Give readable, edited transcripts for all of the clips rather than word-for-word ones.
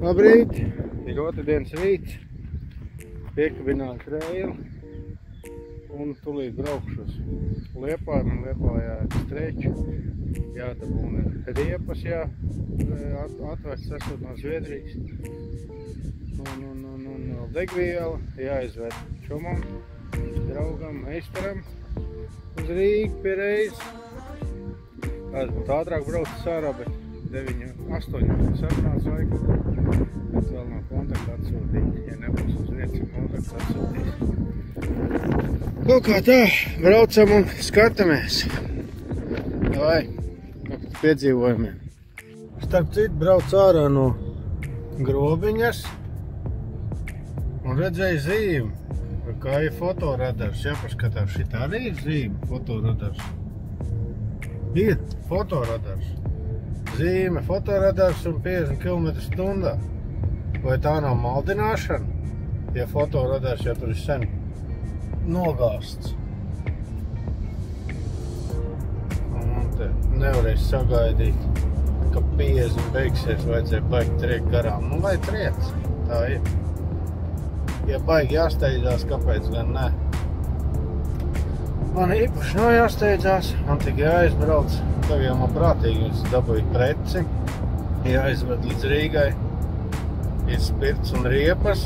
Labrīt, ir otrdienas rīts, piekabināts reili un tulīt braukšu uz Liepāju. Man Liepājā ir streču, jādabūna riepas, atvests esot no Zviedrijas un vēl degviela, jāizved čomam, draugam, meistaram uz Rīgu pie reizes. Tāds būtu ātrāk braucis ārā, bet 9-8 sarunāts laiku, bet vēl nav kontaktu atsūtīt. Ja nebūs uz vietas, kontaktu atsūtīs. Nu kā tā, braucam un skatāmies. Vai, piedzīvojumiem. Starp citu, brauc ārā no Grobiņas un redzēju zīmi, kā ir fotoradars. Jāpaskatās, šitā arī ir zīme, fotoradars. Ir fotoradars. Zīme, fotoradars un 50 km/h. Vai tā nav maldināšana? Ja fotoradars jau tur ir sen nogāsts. Un te nevarēs sagaidīt, ka 50 beigsies, vajadzēja baigi triekt garām. Nu, lai triec, tā ir. Ja baigi jāsteidzās, kāpēc gan ne? Man īpaši nav jāsteidzās, man tikai jāizbrauc. Tagad jau man prātīgi es dabūju preci, jāizved līdz Rīgai, ir spirts un riepas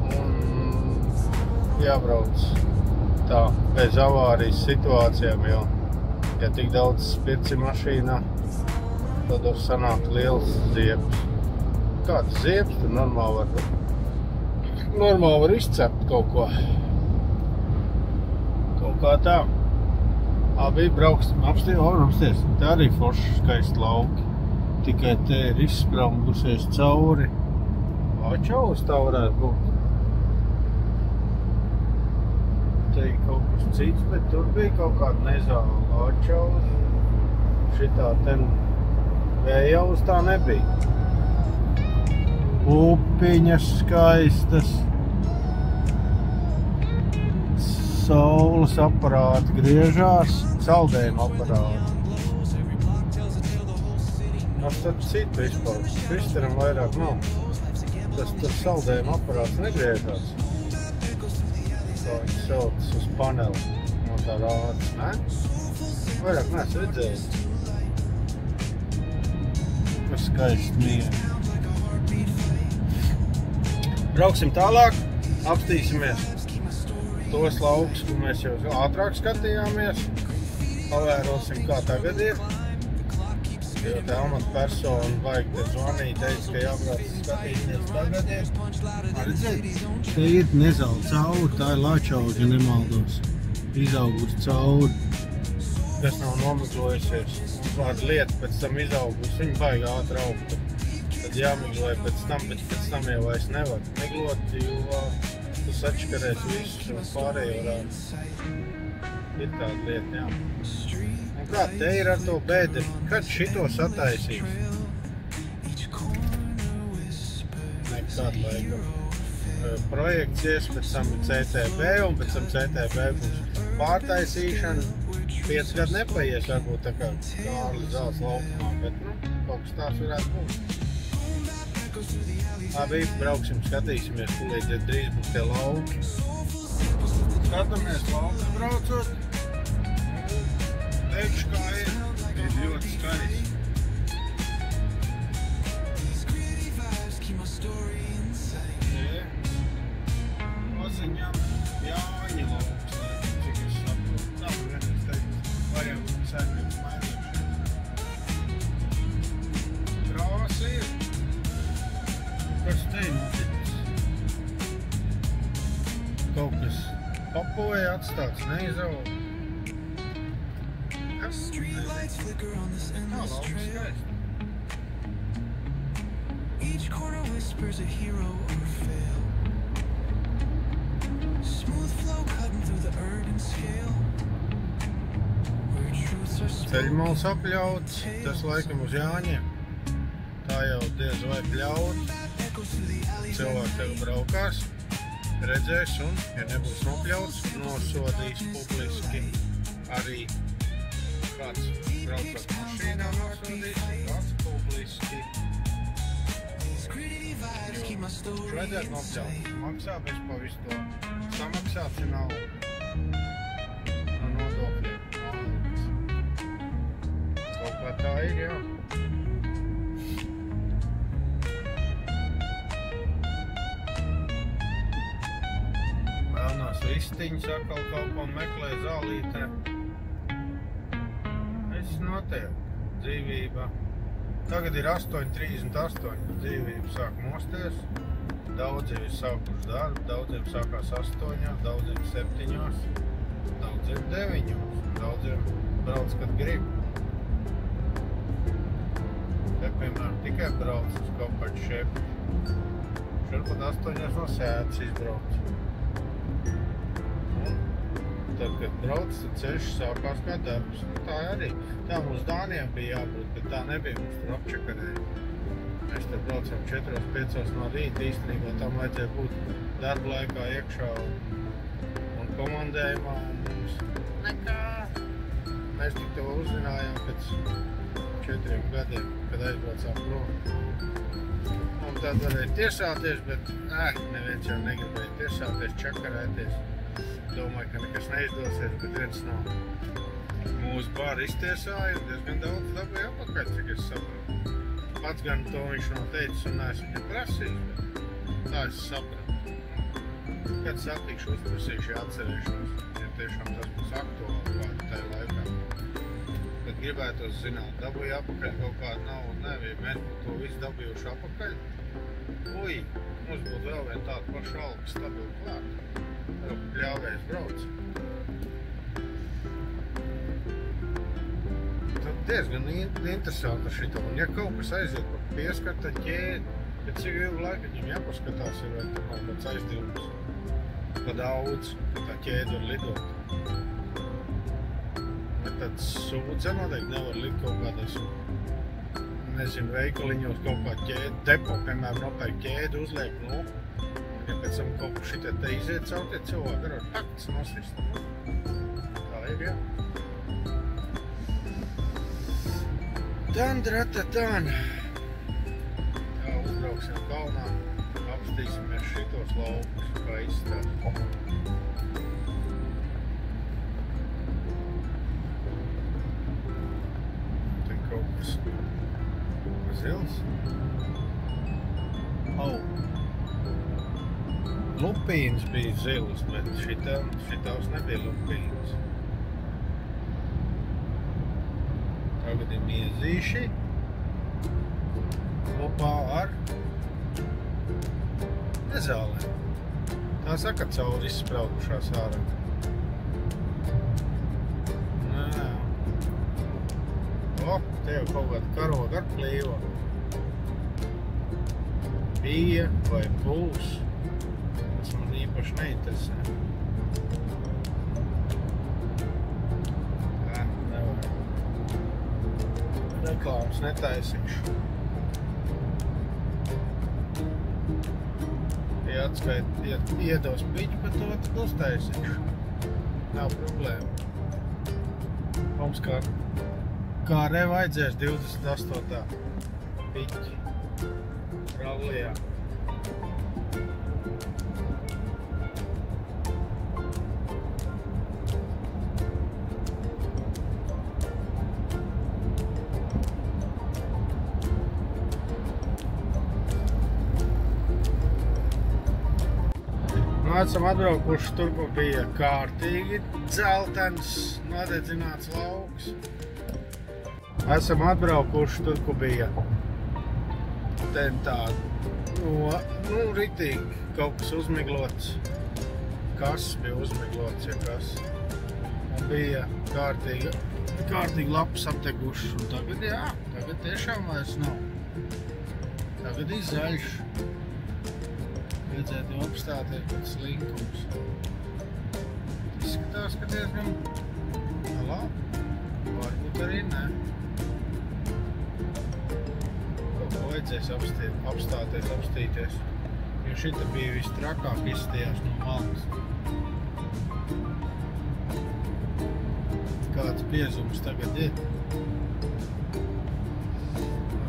un jābrauc tā bez avārijas situācijām, jo ja tik daudz spirts ir mašīnā, tad var sanākt liels ziepes. Kāds ziepes, tad normāli var izcept kaut ko. Kaut kā tā. Abi brauksim apsties. Te arī forši skaisti lauki. Tikai te ir izspramgusies cauri. Ačaus tā varētu būt. Te ir kaut kas cits, bet tur bija kaut kāda nezāla ačaus. Šitā ten vējaus tā nebija. Upiņas skaistas. Saules aparāti griežās, saldējuma aparāti. Tad citu vispār. Kristaram vairāk nav. Tas tur saldējuma aparāts negriežās. Tā viņš sauc uz paneli. No tā rādas, ne? Vairāk neesmu redzējis. Kas skaisti mieri. Brauksim tālāk, apstīsimies tos laukus, kur mēs jau ātrāk skatījāmies. Pavērosim, kā tagad ir. Jo te amatpersona vajag te zvanīt, teica, ka jābrauc skatīties tagad ir. Redzēt, te ir nezāli cauri, tā ir lačauga, ja nemaldos. Izaugus cauri, kas nav nomiglojusies. Kāda lieta pēc tam izaugus, viņa baigi ātri augt. Tad jāmiglē pēc tam, bet pēc tam jau vairs nevar miglot, jo tu sačkarēs visu un pārējo rādu. Ir tāda lieta, jā. Un kā te ir ar to bēderi? Kad šito sataisīs? Nekad laikam. Projekts pēc tam CTB un pēc tam CTB būs pārtaisīšana. 5 gadu nepaies, varbūt tā kā Kārlis Zāles laukumā, bet kaut kas tās varētu būt. Labi, brauksim, skatīsimies, kulīt ir drīz būs tie lauki. Skatāmies lauki braucot. Teikšu, kā ir ļoti skaisti. Oziņam Jāņa lauks, cik es saprotu. Tā, vienreiz teikt, varētu sēdēt mainīšana. Krāsa ir. Kas te ir noticis? Kaut kas papoja atstāts, neizauga. Kas? Tā lauks skaisti. Each corner whispers a hero or fail. Smooth flow cutting through the urban scale. Ceļmals apļauts, tas laikam uz Jāņiem. Tā jau diez vai pļaut. Cilvēki tev braukās, redzēs un, ja nebūs nopļauts, nosodīs publiski arī kāds braucot mašīnā nosodīs, kāds publiski Vajadzētu nopļaut. Maksā bez pa visu to. Samaksāts ir nauda. No nodokļiem. Kaut kā tā ir, jā. Melnās vistiņas atkal kaut ko meklē zālītē. Viss notiek. Dzīvība. Tagad ir 8:38, dzīvība sāk mosties. Daudzi ir sākuši darbu, daudziem sākās 8, daudziem 7, daudziem 9, daudziem brauc, kad grib. Te, piemēram, tikai brauc uz kaut kādu šepu. Šurpat 8 no sētas izbrauc. Tad, kad brauc, tad ceļš sākās kā darbs. Tā arī. Tā mums Dānijam bija jābūt, bet tā nebija, mums tur apčakarēja. Mēs te braucam 4-5 no rīta, īstenībā tam vajadzēja būt darba laikā iekšā un komandējumā. Un mums nekā. Mēs tik to uzzinājām pēc 4 gadiem, kad aizbraucām prom. Un tad varēja tiesāties, bet neviens jau negribēja tiesāties, čakarēties. Domāju, ka nekas neizdosies, bet viens no mūsu bāri iztiesāja un diezgan daudz dabūja apakaļ, cik es sapratu. Pats gan to viņš nav teicis un neesmu viņam prasījis, bet tā es sapratu. Kad satikšu, uzprasīšu atcerēšanos, ja tiešām tas būs aktuāli kādu tajā laikā. Kad gribētos zināt, dabūja apakaļ kaut kādu naudu, nevija, mēs būtu to visu dabījuši apakaļ. Ui, mums būtu vēl vien tāda paša alga stabila klāta. Ļāvējs brauc. Tad diezgan interesanti ar šito. Un ja kaut kas aiziet par pieskarta ķēdi, bet cik ilgu laiku viņam jāpaskatās, ir vai tā kaut kāds aizdevums pa daudz, ka tā ķēdi var lidot. Bet tad sūdze noteikti nevar likt kaut kādās, nezinu, veikaliņos kaut kā ķēdi, depo, piemēram, nopērk ķēdi, uzliek, ja pēc tam kaut kur šitie te iziet caur tie cilvēki, ar taktis nosist. Tā ir, jā. Dan. Tā, uzbrauksim kalnā, apstīsimies šitos laukus, kā izstāt. Te kaut kas zils. Lupīns bija zils, bet šitās nebija lupīns. Tagad ir miezīši kopā ar nezālēm. Tā saka, cauri izspraudušās ārā. Nē. Te jau kaut kāda karoga ar plīvo. Bija vai būs. Tas man īpaši neinteresē. Nevar. Reklāmas netaisīšu. Ja iedos piķi par to, tad uztaisīšu. Nav problēma. Mums kā vajadzēs 28. piķi rallijā. Esam atbraukuši, tur bija kārtīgi dzeltens, nodedzināts lauks. Esam atbraukuši, tur bija tāda, ritīgi kaut kas uzmiglots. Kas bija uzmiglots, ja kas. Un bija kārtīgi lapas apteguši. Un tagad, jā, tagad tiešām vairs nav. Tagad ir zaļš. Vajadzētu jau apstāties pēc slinkums. Izskatās, ka diezgan labi. Varbūt arī ne. Kaut ko vajadzēs apstīties. Jo šita bija vistrakāk izstījās no malas. Kāds biezums tagad ir.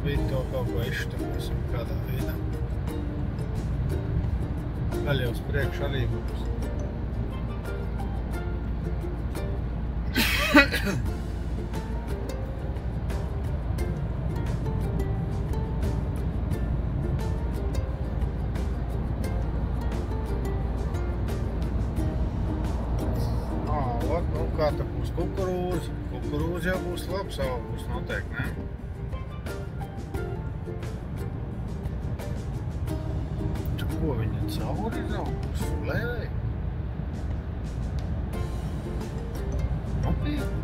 Bija to kaut ko izštukosim kādā veidā. Vēl jau uz priekšu arī būs. Nu, kā tā būs kukurūza? Kukurūza jau būs labs augus noteikti, ne? Tu ko viņa cauri izaugus? Lēvei? Nopietni?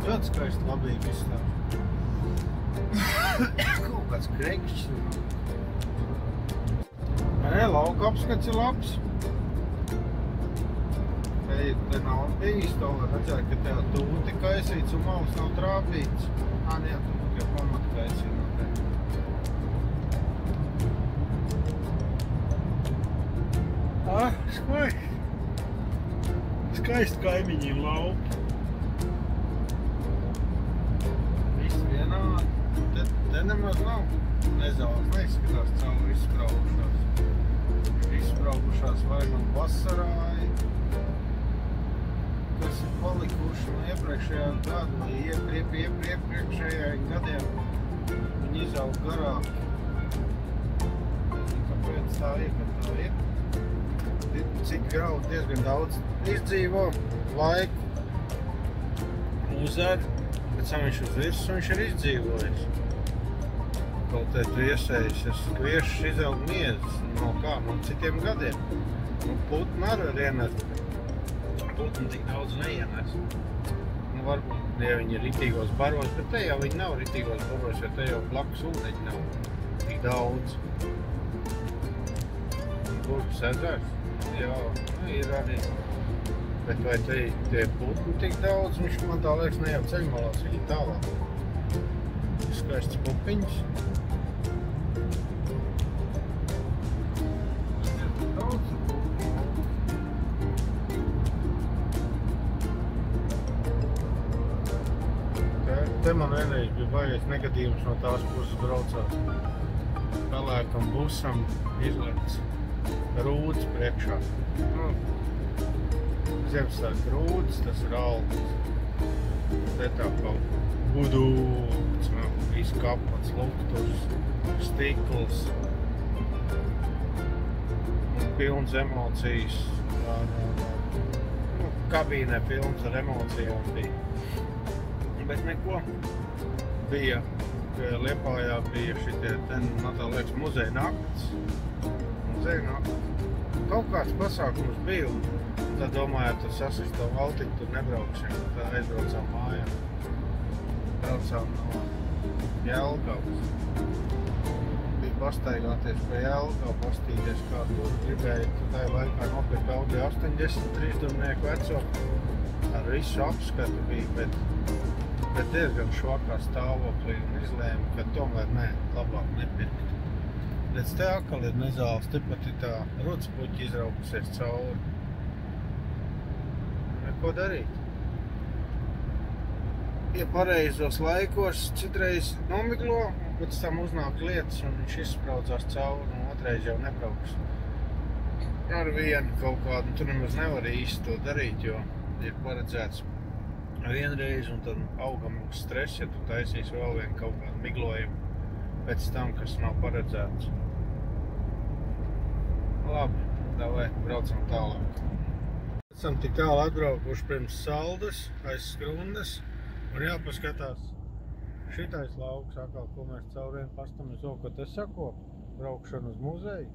Ļoti skaisti labīgi izstāv. Kaut kāds krekšs. Nē, lauka apskats ir labs. Te nav bijis to, var redzēt, ka tev tūti kaisīts un malas nav trāpīts. Nē, tu tikai pamata kaisīt noteikti. Skaisti. Skaisti kaimiņiem lauki. Te nemaz nav nezāles, neizskatās cauri izspraugušās vai no vasarāji, kas ir palikuši no iepriekšējā gada vai iepriekšējā gadiem. Viņi izaug garāk. Kāpēc tā ir, kad tā ir? Cik graudu diezgan daudz izdzīvo laiku, uzer, pēc tam viņš uz virsmu viņš ir izdzīvojis. Kaut te tu iesējies, kviešus izaug miezes, no kā, no citiem gadiem. Nu, putni arī var ienest. Putni tik daudz neienes. Nu, varbūt, ja viņi ir ritīgos baros, bet te jau viņi nav ritīgos baros, jo te jau blakus ūdeņi nav tik daudz. Burpes ezers? Jā, nu, ir arī. Bet vai te tie putni tik daudz, viņš man tā liekas ne jau ceļmalās, viņi tālāk. Skaists pupiņas. Te man vienreiz bija baigais negadījums no tās puses braucāt. Pelēkam busam izlekts rūds priekšā. Nu, Ziemassvētku rūds, tas ir algas. Te tā kaut budūts, izkapats, lukturs, stikls. Un pilns emocijas. Nu, kabīnē pilns ar emocijām bija. Bet neko. Bija, Liepājā bija šitie, man tā liekas, muzeja nakts. Muzeja nakts. Kaut kāds pasākums bija, un tad domāju, tad sasist to valtiņu, tur nebraukšiem, tad aizbraucām mājā. Braucām no Jelgavas. Bija pastaigāties pie Jelgavu, pastīties, kā tur gribēja. Tajā laikā nopirkt Audi 83 dumnieku veco. Ar visu apskatu bija, bet diezgan švakā stāvoklī un izlēma, ka tomēr nē, labāk nepirkt. Redz, te atkal ir nezāles, tepat ir tā rudspuķi izraukusies cauri. Neko darīt. Ja pareizos laikos citreiz nomiglo, pēc tam uznāk lietas un viņš izspraudzās cauri un otrais jau nebrauks. Ar vienu kaut kādu, tu nemaz nevar īsti to darīt, jo ir paredzēts vienreiz un tad augam uz stress, ja tu taisīs vēl vienu kaut kādu miglojumu pēc tam, kas nav paredzēts. Labi, davai, braucam tālāk. Esam tik tālu atbraukuši pirms Saldas, aiz Skrundas, un jāpaskatās šitais lauks atkal, ko mēs cauriem pastamies, ko te sako, braukšanu uz muzeju.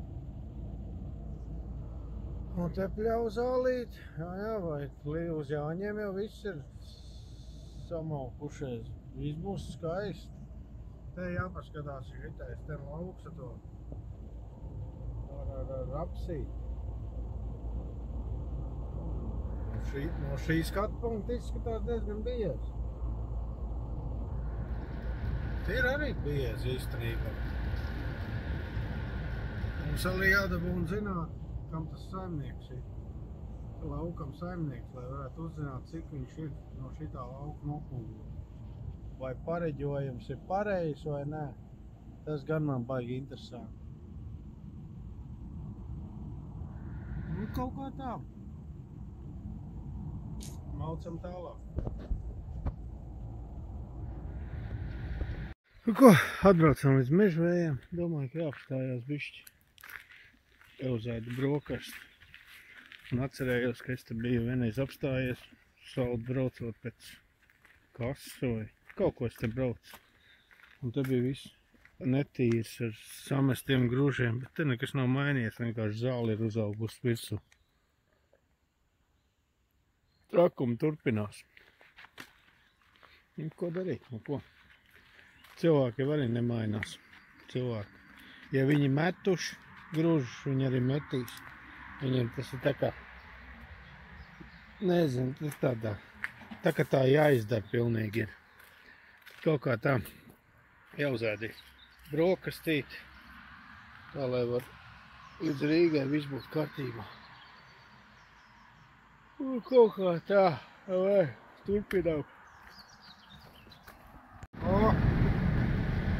Un te pļauj zālīt, jā, vai uz Jāņiem jau viss ir samaukušies. Viss būs skaisti. Te jāpaskatās šitais, te lauks ar to ar apsīt. No šī skatu punkta izskatās diezgan biezi. Tie ir arī biezi īstenībā. Mums arī jādabūna zināt, kam tas saimnieks ir. Laukam saimnieks, lai varētu uzzināt, cik viņš ir no šitā lauka nopulgot. Vai pareģojums ir pareizs vai nē. Tas gan man baigi interesanti. Nu, kaut kā tā. Maucam tālāk. Nu ko, atbraucam līdz mežvējiem. Domāju, ka jāapstājās bišķi. Euzēdu brokastu. Un atcerējos, ka es te biju vienreiz apstājies, saut braucot pēc kases vai kaut ko es te braucu. Un te bija viss netīrs ar samestiem grūžiem, bet te nekas nav mainījies, vienkārši zāle ir uzaugusi virsū. Trakumi turpinās. Ko darīt? Nu ko? Cilvēki arī nemainās. Cilvēki. Ja viņi metuši grūžus, viņi arī metīs. Viņiem tas ir tā kā, nezinu, tas tādā, tā kā tā jāizdara pilnīgi ir. Kaut kā tā jāuzēdīt brokastīt, tā lai var līdz Rīgai viss būt kārtībā. Un kaut kā tā, vai turpinām.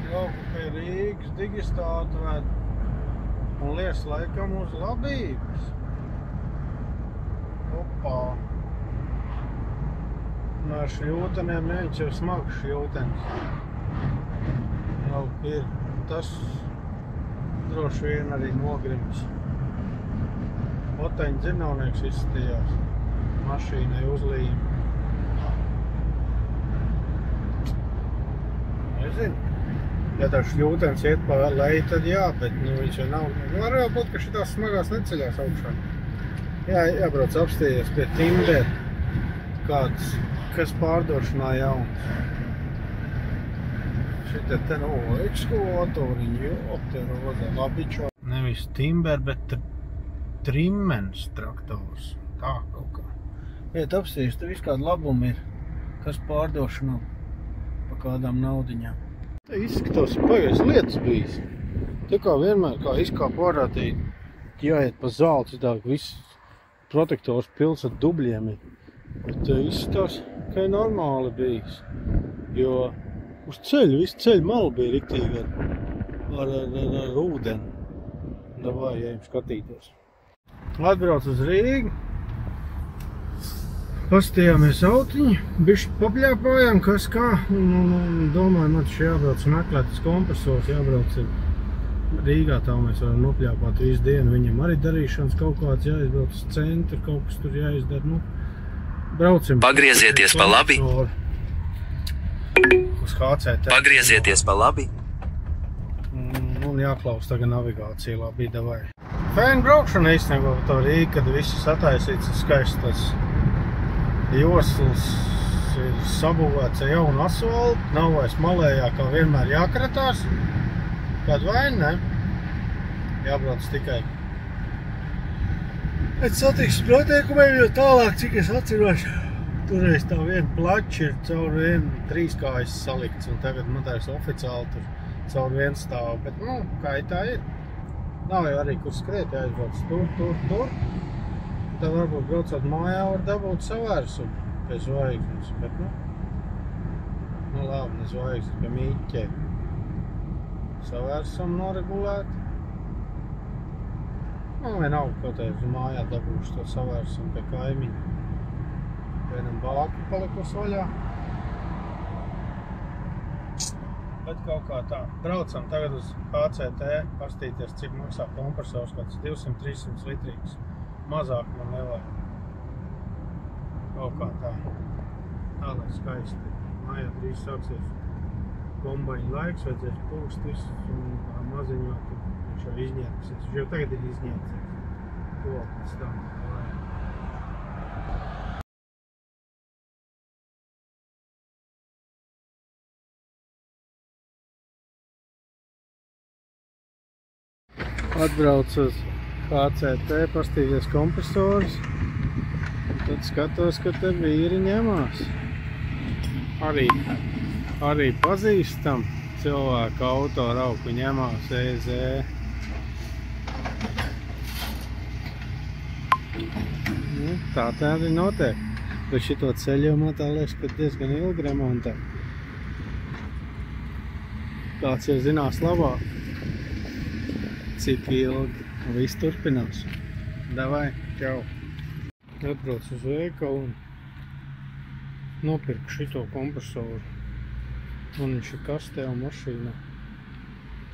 Brauku pie Rīgas digistātu ved. Un lies laikam uz labības. Opā. Un ar šļūteniem neviens jau smags šļūtens. Jau ir. Tas droši vien arī nogrims. Oteņa dzirnavnieks izskatījās. Mašīnai uzlījumi. Nezinu. Ja tā šļūtens iet pa leju, tad jā, bet viņš jau nav. Var vēl būt, ka šitās smagās neceļās augšā. Jā, jābrauc apstījies pie Timber, kāds, kas pārdošanā jauns. Šitā te no ekskavatoriņi, jo, te rozā labičā. Nevis Timber, bet Trimmens traktors. Tā kaut kā. Iet apstījies, te viss kāda labuma ir, kas pārdošanā pa kādām naudiņām. Te izskatās, pagaies lietas bijis. Te kā vienmēr, kā izkāp ārā, te jāiet pa zāli, citāk viss protektors pils ar dubļiem ir. Bet te izskatās, ka ir normāli bijis. Jo uz ceļu, visu ceļu malu bija riktīgi ar ūdeni. Davai, ejam skatīties. Atbrauc uz Rīgu. Pastījāmies autiņu, bišķi papļāpājām, kas kā, un domāju, man taču jābrauc meklēt uz kompresors, jābrauc Rīgā, tā mēs varam nopļāpāt visu dienu, viņam arī darīšanas kaut kāds jāizbrauc uz centru, kaut kas tur jāizdara, nu, braucim. Pagriezieties pa labi. Uz HCT. Pagriezieties pa labi. Un jāklaus tagad navigācija labi, davai. Fēna braukšana īstenībā pa to Rīgu, kad viss sataisīts ir skaists tas josls ir sabūvēts ar jaunu asfaltu, nav vairs malējā, kā vienmēr jākratās. Kādu vainu, ne? Jābrauc tikai pēc satiksmes noteikumiem, jo tālāk, cik es atceros, toreiz tā viena plača ir caur vienu trīskājas salikts, un tagad man tā ir oficiāli tur caur vienu stāvu, bet, nu, kā tā ir. Nav jau arī, kur skriet, jāizbrauc tur. Tad varbūt braucot mājā var dabūt savērsumu pie zvaigznes, bet, nu labi, ne zvaigznes, pie mīķē. Savērsumu noregulēt. Nu, vienalga, kaut uz mājā dabūšu to savērsumu pie kaimiņa. Vienam bāku palikus vaļā. Bet kaut kā tā. Braucam tagad uz HCT, pastīties, cik maksā kompresors, kāds 200-300 litrīgs. Mazāk man nevajag. Kaut kā tā. Tā, lai skaisti. Mājā drīz sāksies kombaņu laiks, vajadzēs pūst visu un maziņot, viņš jau izņēksies. Viņš jau tagad ir izņēksies. To pēc tam. Atbrauc uz HCT, pastīties kompresors. Tad skatos, ka te vīri ņemās. Arī pazīstam cilvēku autorauku ņemās EZ. Tā arī notiek. Bet šito ceļojumā tā liekas, ka diezgan ilgi remontē. Kāds jau zinās labāk, cik ilgi. Un viss turpinās. Davai, čau. Atbrauc uz veikalu un nopirku šito kompresoru. Un viņš ir kastē un mašīnā.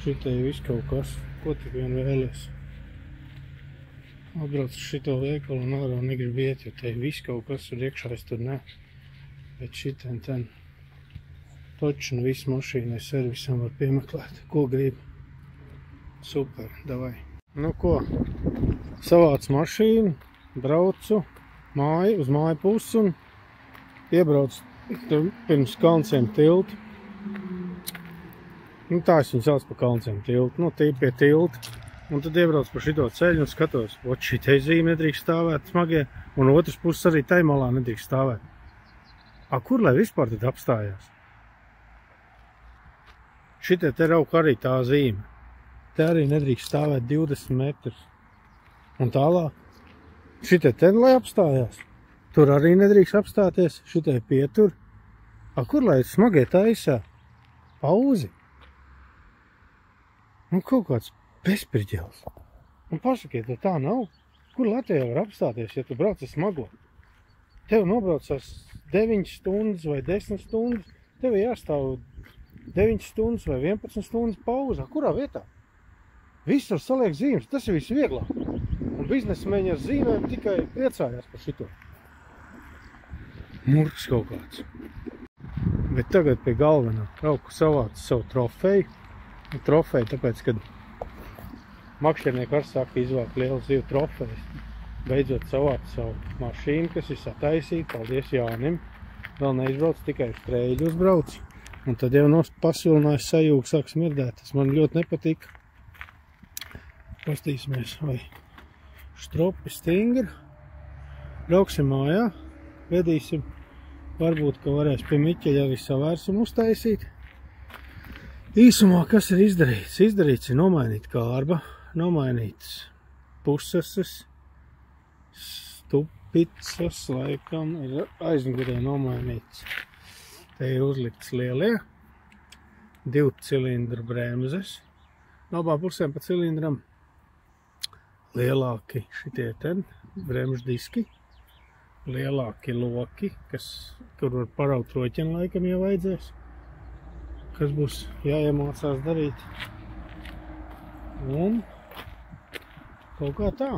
Šitai viss kaut kas, ko tik vien vēlies. Atbrauc uz šito veikalu un ārā negrib iet, jo te viss kaut kas tur iekšā, es tur ne. Bet šitien ten toču un visu mašīnai servisam var piemeklēt, ko grib. Super, davai. Nu ko, savāc mašīnu, braucu uz māju pusi un iebraucu pirms Kalnciem tiltu. Nu tā es viņu sauc pa Kalnciem tiltu, nu tīp pie tilta. Un tad iebraucu pa šito ceļu un skatos, šitai zīme nedrīkst stāvēt smagie, un otrs puses arī tai malā nedrīkst stāvēt. Kur lai vispār tad apstājās? Šitai te rauk arī tā zīme. Te arī nedrīkst stāvēt 20 metrus. Un tālāk. Šitai te lai apstājās. Tur arī nedrīkst apstāties. Šitai pietur. Kur lai smagie taisā? Pauzi. Un kaut kāds bezpriģels. Un pasakiet, tā nav. Kur Latvijā var apstāties, ja tu brauc ar smaglo? Tev nobraucās 9 stundas vai 10 stundas. Tev jāstāv 9 stundas vai 11 stundas pauzā. Kurā vietā? Visur saliek zīmes, tas ir viss vieglāk. Un biznesmeņi ar zīmēm tikai priecājās par šito. Murks kaut kāds. Bet tagad pie galvenā brauku savāc savu trofeju. Trofeju, tāpēc, kad makšķernieki var sāka izvākt lielu zivu trofejas. Beidzot savāc savu mašīnu, kas ir sataisīta. Paldies Jānim. Vēl neizbrauc, tikai uz Trēļu uzbrauc. Un tad jau pasilinājuši sajūgu, sāk smirdēt. Tas man ļoti nepatika. Pastīsimies, vai štropi stingri. Brauksim mājā, vedīsim. Varbūt, ka varēs pie Miķeļa arī savērsumu uztaisīt. Īsumā, kas ir izdarīts? Izdarīts ir nomainīt kārba, nomainīts puseses, stupicas, laikam ir aizmugurē nomainīts. Te ir uzlikts lielie, 2 cilindru bremzes, no abām pusēm pa cilindram. Lielāki šitie ten bremžu diski, lielāki loki, kur var paraut roķeni laikam jau vajadzēs, kas būs jāiemācās darīt. Un kaut kā tā.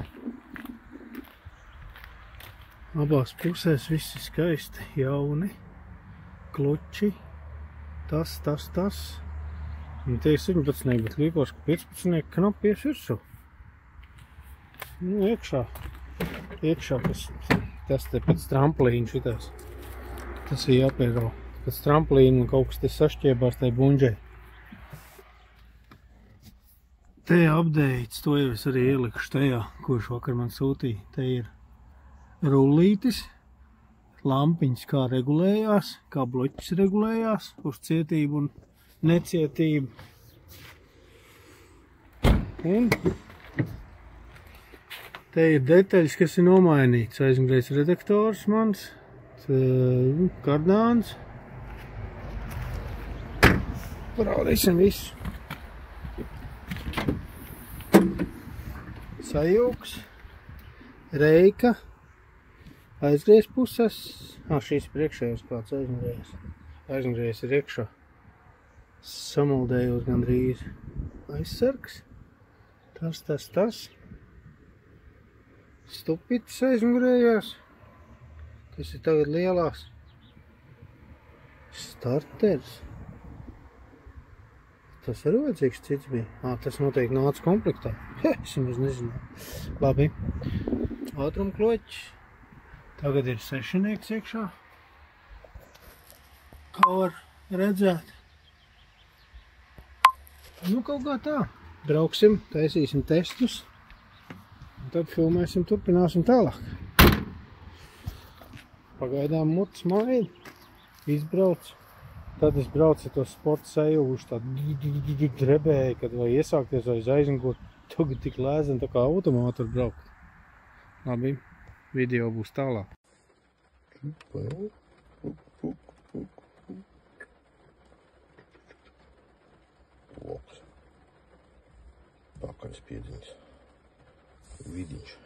Abās pusēs visi skaisti, jauni, kluči, tas. Un tie 17, bet līpos, ka 15 knapi ies virsū. Nu, iekšā tas te pēc tramplīna šitās. Tas ir jāpiero pēc tramplīna un kaut kas te sašķiebās tai buņģei. Te updates, to jau es arī ielikšu tajā, kurš vakar man sūtīja. Te ir rullītis, lampiņas kā regulējās, kā bloķis regulējās uz cietību un necietību. Un te ir detaļas, kas ir nomainīts. Aizmugurējs redaktors mans, kardāns. Parādīsim visu. Sajūgs, reika, aizgriez puses. Šīs priekšējos kāds aizmugurējs. Aizmugurējs ir iekšā. Samaldējos gandrīz. Aizsargs. Tas. Stupitas aizmugurējās. Tas ir tagad lielās. Starters. Tas arī vajadzīgs cits bija. Tas noteikti nāca komplektā. Es nemaz nezināju. Labi. Ātrumkloķis. Tagad ir 6 iekšā. Kā var redzēt. Nu, kaut kā tā. Brauksim, taisīsim testus. Un tad filmēsim, turpināsim tālāk. Pagaidām mutes maili. Izbrauc. Tad es braucu ar to sporta sajūguši, tādu drebēju, kad vai iesākties vai aizmuguri. Tagad tik lēzeni, tā kā automātu var braukt. Labi. video būs tālāk. Loks. Pakaļspiedziens. Vidiņš.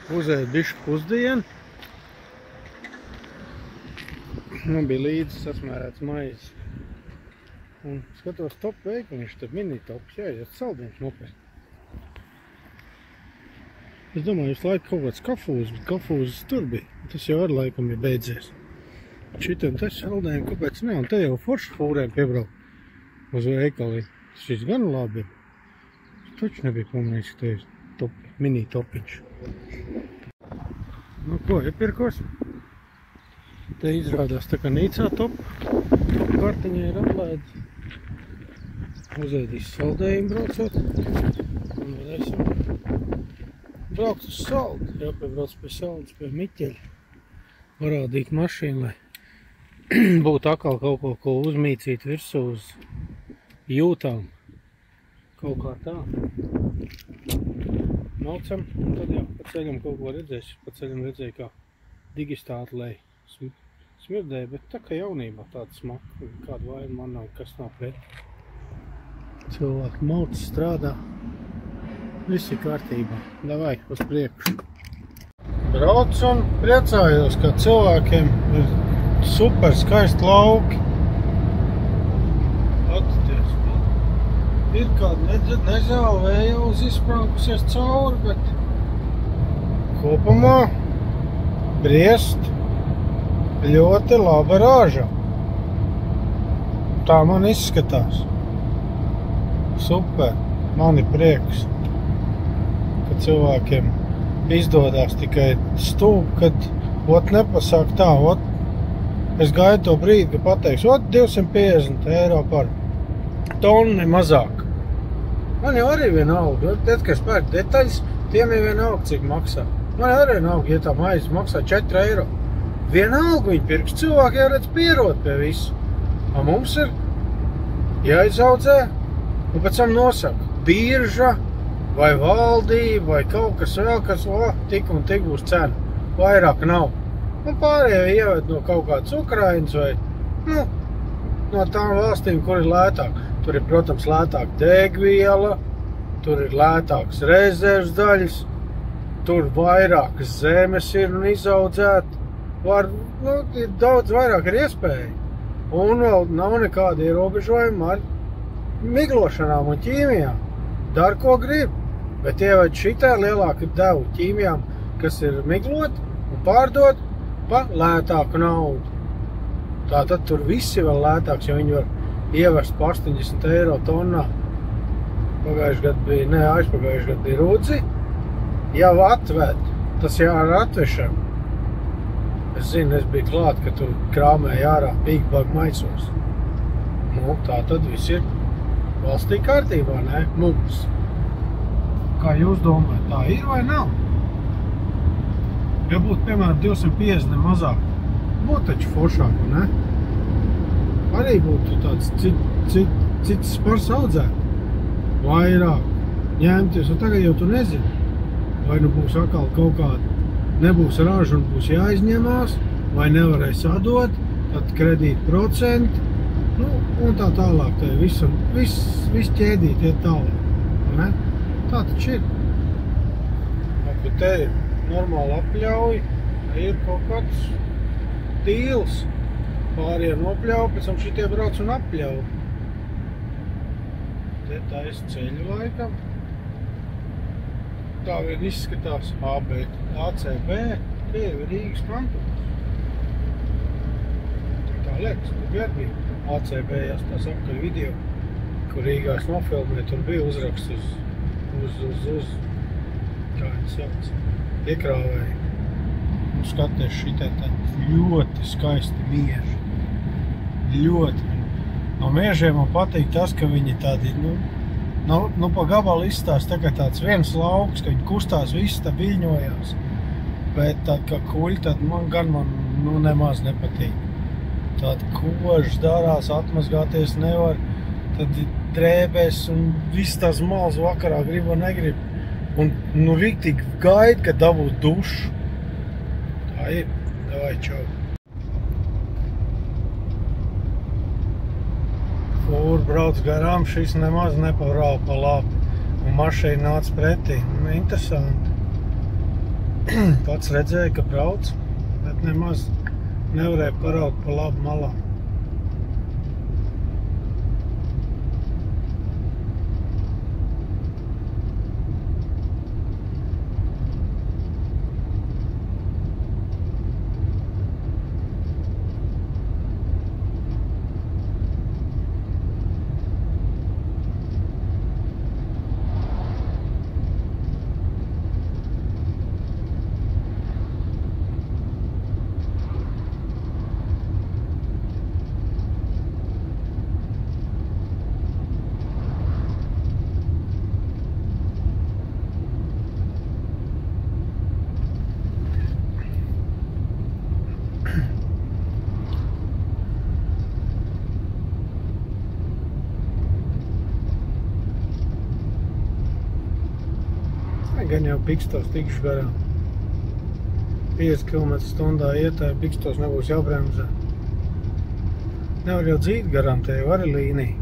Uzēju bišu pusdienu. Man bija līdzi sasmērēts maizes. Un skatos top veikumiņš, tad mini tops jāiet saldieņš nopērkt. Es domāju, visu laiku kaut kāds kafūzes, bet kafūzes tur bija. Tas jau ar laikam ir beidzies. Šitam tas saldējumi, kāpēc ne? Un te jau foršu fūrēm piebraukt uz veikali. Šis gan labi ir. Taču nebija pamanījis, ka te ir topi, mini topiņš. Nu ko, iepirkos? Te izrādās tā kā nīcā top kartiņai ir atlaidis. Uzēdīs saldējumu braucot. Un varēsim braukt uz saldu. Jāpiebrauc pie saldas, pie Miķeļa. Parādīt mašīnu, lai būtu atkal kaut ko uzmīcīt virsū uz jūtām. Kaut kā tā. Maucam, un tad jau pa ceļam kaut ko redzēs. Pa ceļam redzēju, kā digistāti lej smirdēja, bet tā kā jaunībā tāda smaka. Kāda vaina man nav, kas nav pret. Cilvēki mauc strādā. Viss ir kārtībā. Davai, uz priekšu. Brauc un priecājos, ka cilvēkiem ir super skaisti lauki. Atties. Ir kāda nezāla vēja uz izspraukusies cauri, bet kopumā Briest ļoti laba rāža. Tā man izskatās. Super. Man ir prieks, ka cilvēkiem izdodās tikai stūp, kad nepasāk tā, es gaidu to brīdi, ka pateiks, 250 eiro par tonu nemazāk. Man jau arī vienalga, tad, kad spērk detaļas, tiem ir vienalga, cik maksā. Man arī vienalga, ja tā maizes maksā 4 eiro. Vienalga viņi pirks, cilvēki jau redz pierot pie visu. A mums ir jāizaudzē, un pēc tam nosaka birža, vai valdība, vai kaut kas vēl, kas tik un tik būs cena. Vairāk nav. Un pārējie ieved no kaut kādas Ukrainas vai no tām valstīm, kur ir lētāk. Tur ir, protams, lētāk degviela, tur ir lētāks rezerves daļas, tur vairākas zemes ir un izaudzēt. Ir daudz vairāk ir iespēja. Un vēl nav nekāda ierobežojuma ar miglošanām un ķīmijām. Dar, ko grib, bet ieved šitā lielāka devu ķīmijām, kas ir miglot un pārdod pa lētāku naudu. Tātad tur viss ir vēl lētāks, jo viņi var ievest pa 80 eiro tonnā. Pagājuši gadu bija, aizpagājuši gadu bija Rudzi. Jau atved, tas jau ar atvešanu. Es zinu, es biju klāt, ka tu krāmēji ārā pīkbag maicos. Nu, tā tad viss ir valstī kārtībā, ne? Mums. Kā jūs domājat, tā ir vai nav? Ja būtu, piemēram, 250 ne mazāk, būtu taču foršāk, ne? Arī būtu tāds cits spars audzēt. Vairāk ņemties, un tagad jau tu nezini. Vai nu būs atkal kaut kāda, nebūs raža un būs jāizņemās, vai nevarēs atdot, tad kredīt procenti, nu, un tā tālāk. Tā viss ķēdīt iet tālāk, ne? Tā taču ir. Bet te ir normāli apļauj, ir kaut kāds dīls. Pārie nopļauj, pēc tam šitie brauc un apļauj. Te taisa ceļu laikam. Tā vien izskatās ACB, tie ir Rīgas kantons. Tā liekas, tur bija ACB, jāstās apkaļ video, kur Rīgās nofilmē, tur bija uzraksts uz kā viņi sauc, iekrāvēji. Un skaties šitie tādi ļoti skaisti mieži. Ļoti. No miežiem man patīk tas, ka viņi tādi, nu pa gabalu izstās tā kā tāds viens lauks, ka viņi kustās, viss tā viļņojās. Bet tad, kā kuļi, tad man nemaz nepatīk. Tāda kožas darās, atmazgāties nevar, tad drēbēs un viss tās malas vakarā grib vai negrib. Un, riktīgi gaida, kad dabūt dušu. Tā ir, davai čau. Fūra brauc garām, šis nemaz nepavrāl pa labi. Un mašīna nāca pretī. Interesanti. Pats redzēja, ka brauc, bet nemaz nevarēja paraut pa labi malā. Gan jau Bikstos tikšu garām. 5 km/h ietā, Bikstos nebūs jābremzē. Nevar jau dzīt garām, te jau arī līnija.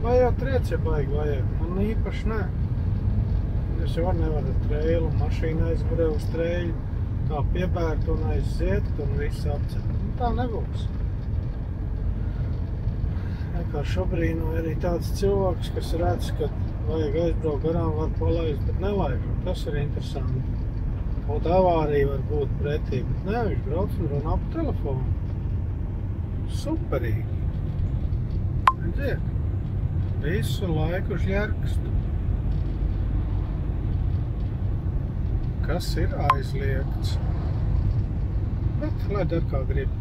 Vai jau trieci baigi vajag? Man īpaši ne. Es jau nevaru trēlu, mašīna aizgurē uz trēļu, tā piebērt un aiziet, un viss apcet. Tā nebūs. Kā šobrīd arī tāds cilvēks, kas redz, ka vajag aizbraukt garām, var palaist, bet nelaiž. Tas ir interesanti. Kaut avārija var būt pretī, bet ne, viņš brauc un runā pa telefonu. Superīgi. Redziet. Visu laiku žļerkstu. Kas ir aizliegts. Bet, lai dar kā grib.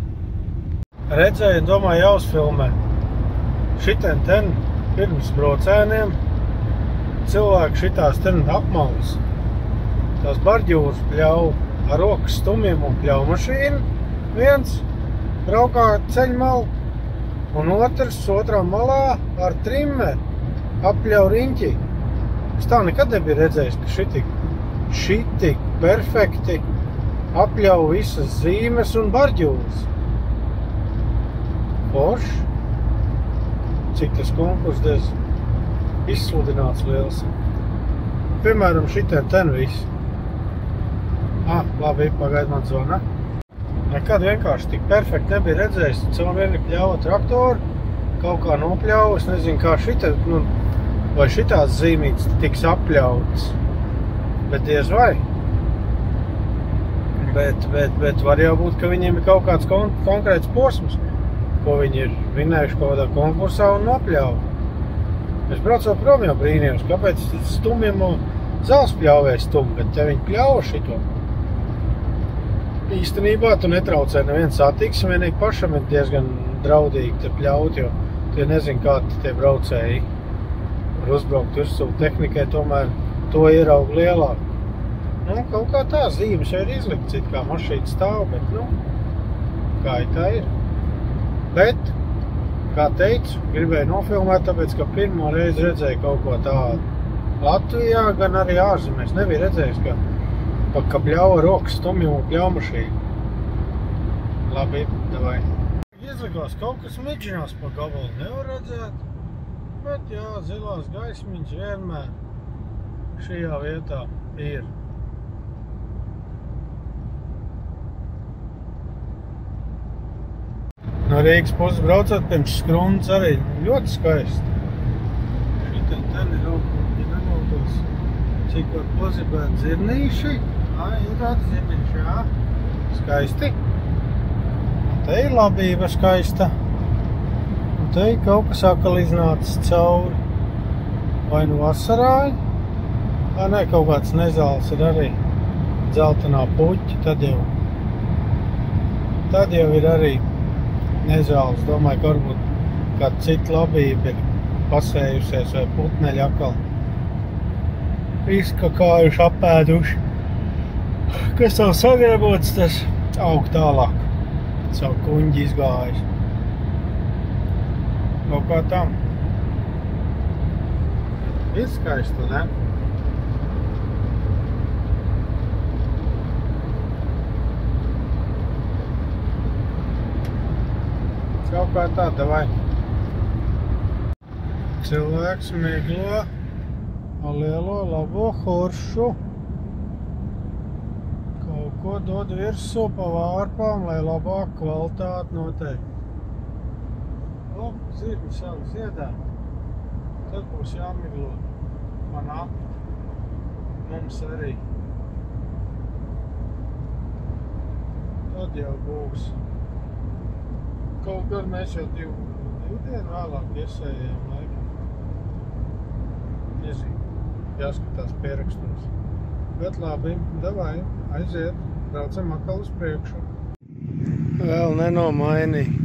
Redzēju, domāju, jāuzfilmē. Šitien ten pirms braucēniem cilvēki šitās ten apmalas. Tās barģūras pļauj ar rokas stumjiem un pļauj mašīnu. Viens braukā ceļmalu. Un otrs otrā malā ar trimmeru apļauj riņķi. Es tā nekad nebiju redzējis, ka šitik perfekti apļauj visas zīmes un barģūras. Forši. Cik tas konkurs des? izsludināts liels. Piemēram, šitiem ten visi. Labi, pagaid man zvana. Nekad vienkārši tik perfekti nebija redzējis. Cilvēki pļauja traktoru, kaut kā nopļauja. Es nezinu, kā šitā, vai šitās zīmītes tiks apļautas. Bet diez vai. Bet var jau būt, ka viņiem ir kaut kāds konkrēts posms, ko viņi ir vinējuši kaut kādā konkursā un nopļauja. Es braucu prom jau brīnījos, kāpēc stumjamo zāles pļauvēja stum, bet ja viņi pļauja šito, īstenībā tu netraucē neviens satiksmi, vienīgi pašam ir diezgan draudīgi te pļaut, jo tie nezin, kādi tie braucēji var uzbraukt virsū tehnikai, tomēr to ierauga lielāk. Kaut kā tā zīmes jau ir izlikts, it kā mašīna stāv, bet, kā tā ir. Bet, kā teicu, gribēju nofilmēt, tāpēc, ka pirmo reizi redzēju kaut ko tādu Latvijā, gan arī ārzemēs. Nebija redzējis, ka pļauja rokas stumjumu pļaumašīnu. Labi, davai. Izlikās kaut kas midžinās pa gabalu, nevar redzēt, bet jā, zilās gaismiņas vienmēr šajā vietā ir. No Rīgas puses braucot pirms skrundas arī ļoti skaisti. Šitien ten ir augļi nemaldos, cik var pozibēt zirnīši. Ir tāds zirniši, jā. Skaisti. Un te ir labība skaista. Un te ir kaut kas akal iznācis cauri. Vai nu vasarāji? Nē, kaut kāds nezāls ir arī dzeltenā puķi, tad jau ir arī nezāles. Domāju, ka varbūt kāda cita labība ir pasējusies vai putneļi akal izkakājuši, apēduši. Kas nav sagrebots, tas aug tālāk. Savu kuņģi izgājis. Kaut kā tam. Ir skaisti, ne? Kaut kā tā, davai. Cilvēks miglo lielo labo horšu. Kaut ko dod virsū pa vārpām, lai labāk kvalitāti noteikti. Zirņi savu ziedā. Tad būs jāmiglo. Manā. Mums arī. Tad jau būs. Kaut gan mēs jau divu dienu vēlāk iesējām laikam. Nezinu, jāskatās pierakstos. Bet labi, davai, aiziet, braucam atkal uz priekšu. Vēl nenomainīja.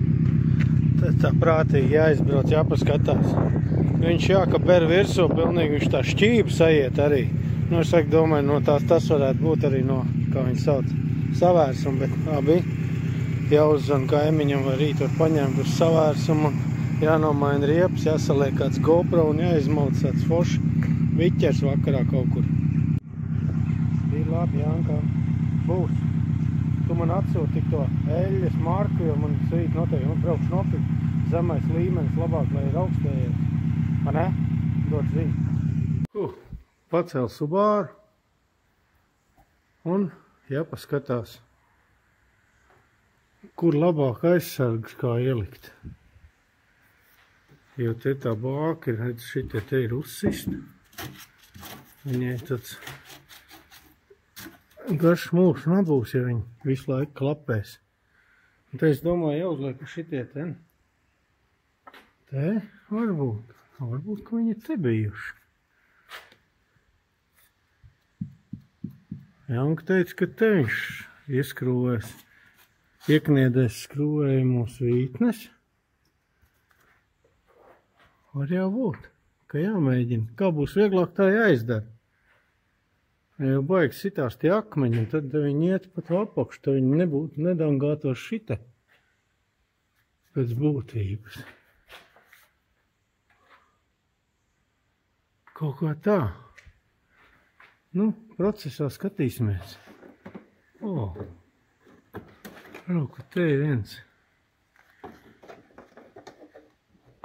Tad tā prātīgi jāizbrauc, jāpaskatās. Viņš jākaber virsū, pilnīgi viņš tā šķības aiet arī. Es domāju, tas varētu būt arī no, kā viņi sauc, savērsuma, bet labi. Jāuzzvan kaimiņam vai rīt var paņemt uz savērsumu, jānomaina riepas, jāsaliek kāds GoPro un jāizmauc tāds foršs viķers vakarā kaut kur. Ir labi, Janka. Būs. Tu man atsūti tik to eļļas marku, jo man svīt noteikti. Man braukšu nopirkt zemais līmenis labāk, lai ir augstējies. Man ne? Dod ziņu. Pacēl Subaru un jāpaskatās, kur labāk aizsargs kā ielikt. Jo te tā bāka ir, redz, šitie te ir uzsist. Viņai tāds garš mūs nebūs, ja viņi visu laiku klapēs. Un te es domāju, jāuzliek šitie ten. Te varbūt, ka viņi te bijuši. Janka teica, ka te viņš ieskrūvēs. Iekniedēs skrūvējumu svītnes. Var jau būt, ka jāmēģina. Kā būs vieglāk, tā jāizdara. Ja jau baigi sitās tie akmeņi, tad viņi iet pat apakšu, tad viņi nebūtu nedangātos šita. Pēc būtības. Kaut kā tā. Procesā skatīsimies. Rauku, te ir viens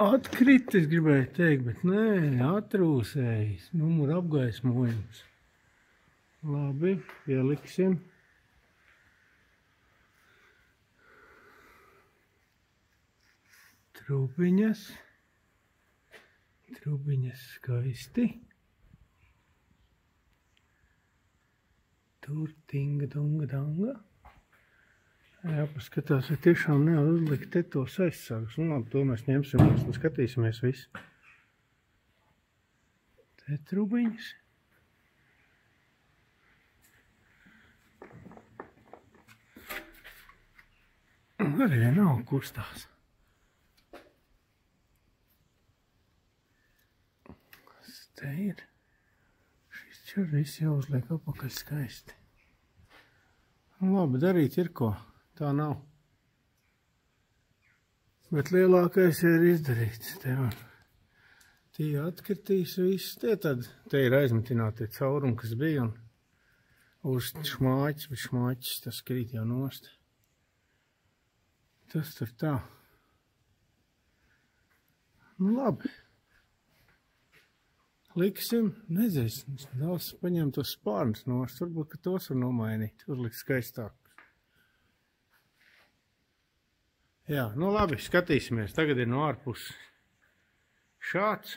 Atkritis, gribēju teikt, bet nē, atrūsējis. Numura apgaismojums. Labi, pieliksim. Trubiņas. Trubiņas skaisti. Tur tinga, dunga, danga. Jā, paskatās, vai tiešām nevar uzlikt te tos aizsargus. Nu, labi, to mēs ņemsimies un skatīsimies visu. Te trubiņas. Arī nav kustās. Kas te ir? Šis čur viss jau uzliek apakaļ skaisti. Labi, darīt ir ko. Tā nav. Bet lielākais ir izdarīts. Tie atkritīs viss. Te ir aizmetināti caurumi, kas bija. Un uz šmāķis, bet šmāķis tas krīt jau nost. Tas tur tā. Nu labi. Liksim, nezinu, daudz paņem tos spārnus nost. Varbūt, ka tos var nomainīt. Uzlikt skaistāk. Jā, nu labi, skatīsimies. Tagad ir no ārpuses šāds.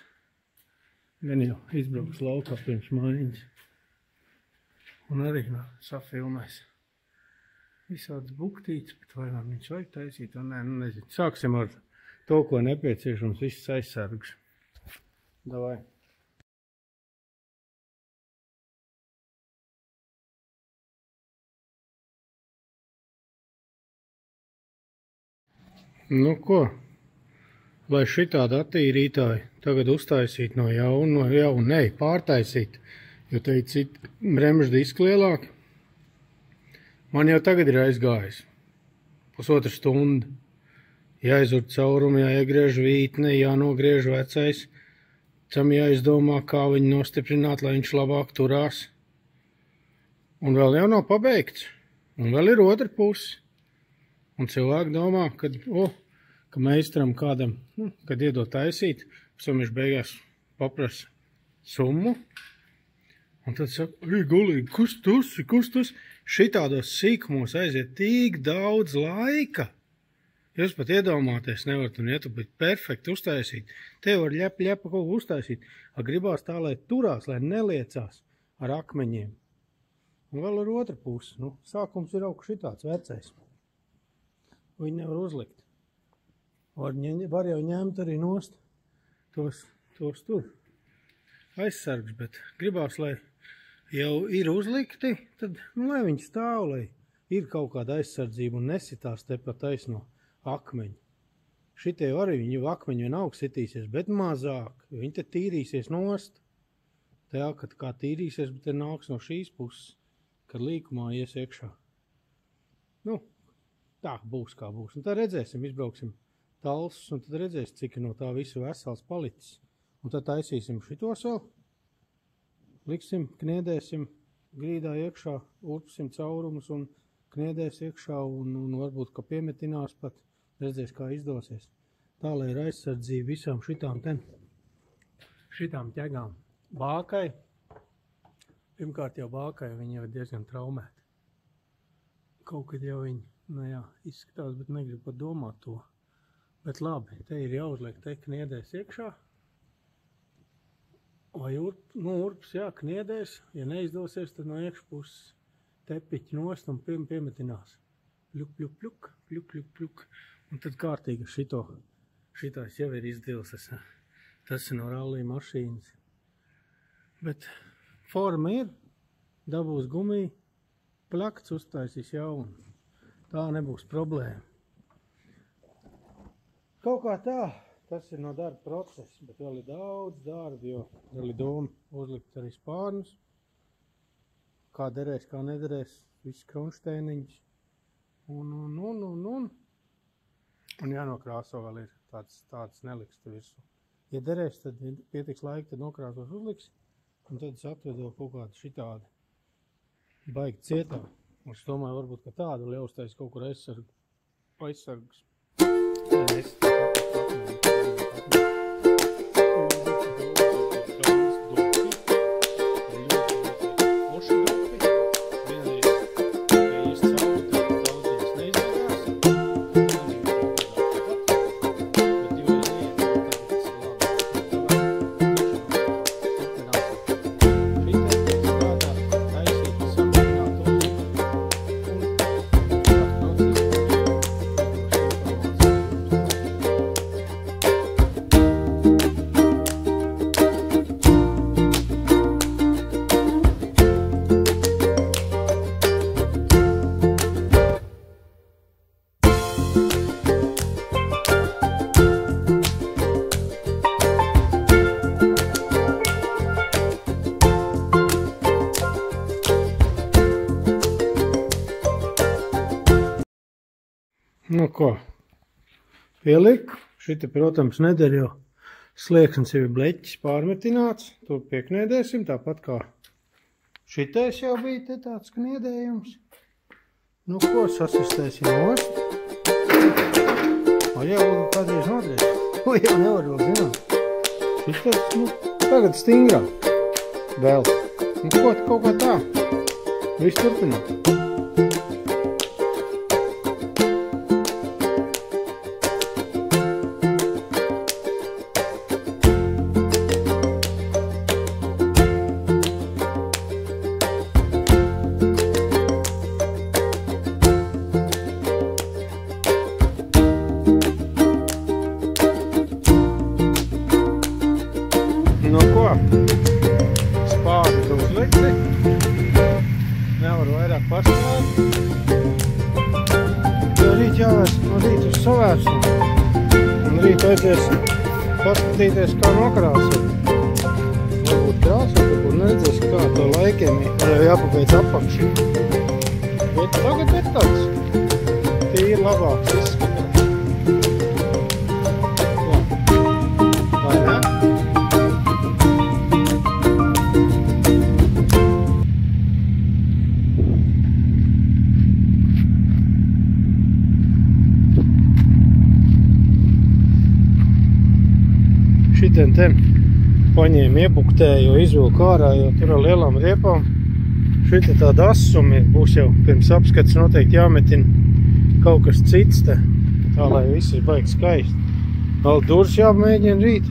Gan jau izbrauks laukā pirms mājiņas. Un arī safilmēs. Visāds buktīts, bet vai man viņš vajag taisīt, un nē, nu nezinu. Sāksim ar to, ko nepieciešams, viss aizsargs. Davai. Nu ko, lai šitādi attīrītāji tagad uztaisīt no jaunu, pārtaisīt, jo te ir citi bremžu diski lielāki. Man jau tagad ir aizgājis pusotru stundu. Jāizur caurumi, jāiegriež vītne, jānogriež vecais. Tam jāizdomā, kā viņu nostiprināt, lai viņš labāk turās. Un vēl jau nav pabeigts. Un vēl ir otra pusi. Un cilvēki domā, ka meistaram kādam, kad iedot taisīt, pēc tam viņš beigās paprasa summu. Un tad saka, gulīgi, kus tus? Šitādos sīkumos aiziet tik daudz laika. Jūs pat iedomāties nevarat, un ja tu būtu perfekti uztaisīt, te var ļepa kaut ko uztaisīt. Gribās tā, lai turās, lai neliecās ar akmeņiem. Un vēl ir otra puse. Sākums ir augš šitāds vecais. Viņi nevar uzlikt. Var jau ņemt arī nost tos tur aizsargs, bet gribās, lai jau ir uzlikti, tad, lai viņi stāv, lai ir kaut kāda aizsardzība un nesitās te pa taisno akmeņu. Šitie arī viņu akmeņu vienalga sitīsies, bet mazāk, jo viņi te tīrīsies nost. Tā, kad kā tīrīsies, bet te nāks no šīs puses, kad līkumā ies iekšā. Tā būs kā būs. Un tad redzēsim, izbrauksim talsus, un tad redzēsim, cik no tā visu vesels palicis. Un tad taisīsim šitos vēl. Liksim, kniedēsim grīdā iekšā, urpsim caurumus un kniedēs iekšā un varbūt, ka piemetinās pat, redzēs, kā izdosies. Tā, lai ir aizsardzība visām šitām ķegām. Bākai, pirmkārt jau bākai, viņi jau ir diezgan traumēti. Kaut kad jau viņi izskatās, bet negribu pat domāt to. Bet labi, te ir jāuzliek, te kniedēs iekšā. Vai urps, kniedēs. Ja neizdosies, tad no iekšpuses tepiķi nost un piemetinās. Pļuk. Un tad kārtīgi šitais jau ir izdils. Tas ir no rallija mašīnas. Bet forma ir, dabūs gumiju, plakts uztaisīs jaunu. Tā nebūs problēma. Kaut kā tā, tas ir no darba procesa, bet vēl ir daudz darba, jo vēl ir doma uzlikt arī spārnus. Kā derēs, kā nederēs, viss kronšteiniņš. Un jānokrāso vēl ir tāds neliks te virsū. Ja derēs, tad pietiks laika, tad nokrāsos uzliks, un tad es atvedu kaut kādu šitādu baigi cietā. Un es domāju, varbūt, ka tādu lielstais kaut kur aizsargus. Nu ko, pieliku. Šita, protams, neder, jo slieksnis jau ir bleķis pārmetināts. To piekniedēsim, tāpat kā šitais jau bija te tāds kniedējums. Nu ko, sasistēsim nost. O jau kādreiz nodreiz. O jau nevar vēl zināt. Šitais, nu, tagad stingrāk. Vēl. Nu ko, kaut kā tā. Viss turpināt. Nu ko, spādi uzlikti, nevar vairāk pastāvēt. Jo rīt jāvēs no rīta uz savēršanu. Un rīt aizies paskatīties, kā nokrāsot. Varbūt krāsot, varbūt neredzēs, kā to laikiem jau jāpabeidz apakši. Bet tagad ir tāds tīri labāks izskatās. Vai ne? Šitien ten paņēma iebuktēju, izvilku ārā, jo tur ar lielām riepām. Šita tāda asumi būs jau pirms apskats noteikti jāmetina kaut kas cits te, tā lai viss ir baigi skaisti. Vēl durs jāmēģina rīt,